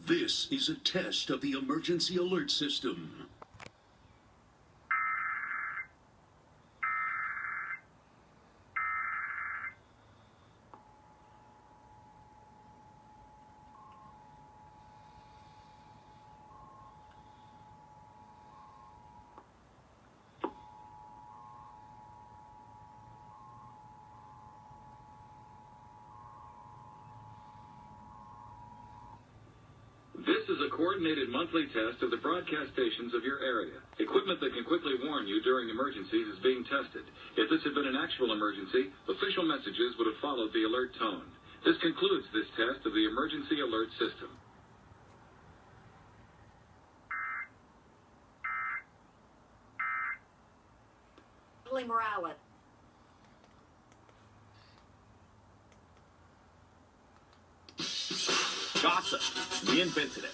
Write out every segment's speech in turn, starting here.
This is a test of the emergency alert system. This is a coordinated monthly test of the broadcast stations of your area. Equipment that can quickly warn you during emergencies is being tested. If this had been an actual emergency, official messages would have followed the alert tone. This concludes this test of the emergency alert system. Morales. Gossip. We invented it.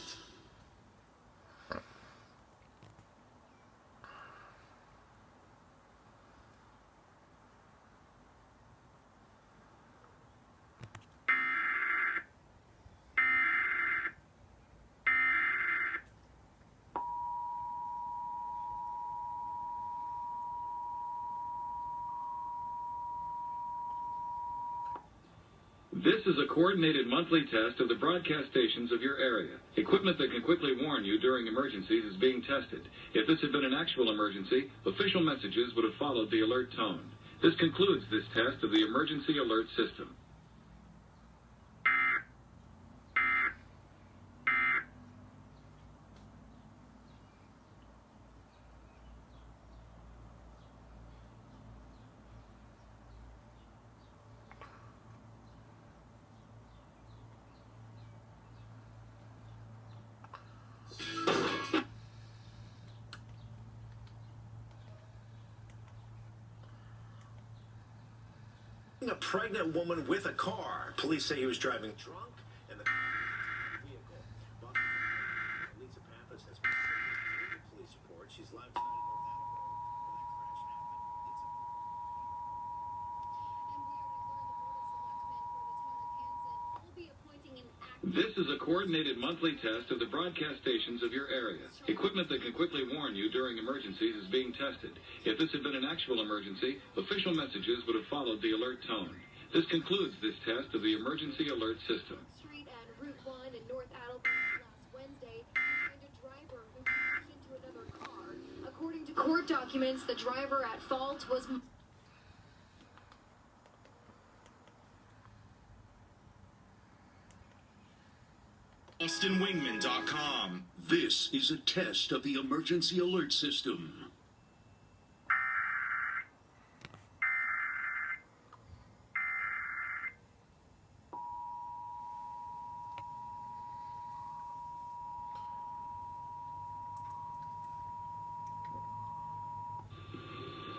This is a coordinated monthly test of the broadcast stations of your area. Equipment that can quickly warn you during emergencies is being tested. If this had been an actual emergency, official messages would have followed the alert tone. This concludes this test of the emergency alert system. A pregnant woman with a car. Police say he was driving drunk in the vehicle. Lisa Pappas has been in the police report. She's live tonight in North Attleboro when that crash happened. This is a coordinated monthly test of the broadcast stations of your area. Equipment that can quickly warn you during emergencies is being tested. If this had been an actual emergency, official messages would have followed the alert tone. This concludes this test of the emergency alert system. Street and Route 1 in North Attleboro last Wednesday behind a driver who crashed into another car. According to court documents, the driver at fault was AustinWingman.com. This is a test of the emergency alert system.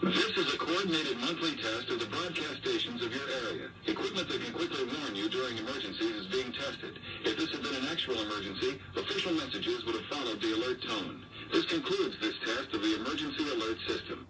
This is a coordinated monthly test of the broadcast stations of your area. Equipment that can quickly warn you during emergencies is being tested. If this had been an actual emergency, official messages would have followed the alert tone. This concludes this test of the emergency alert system.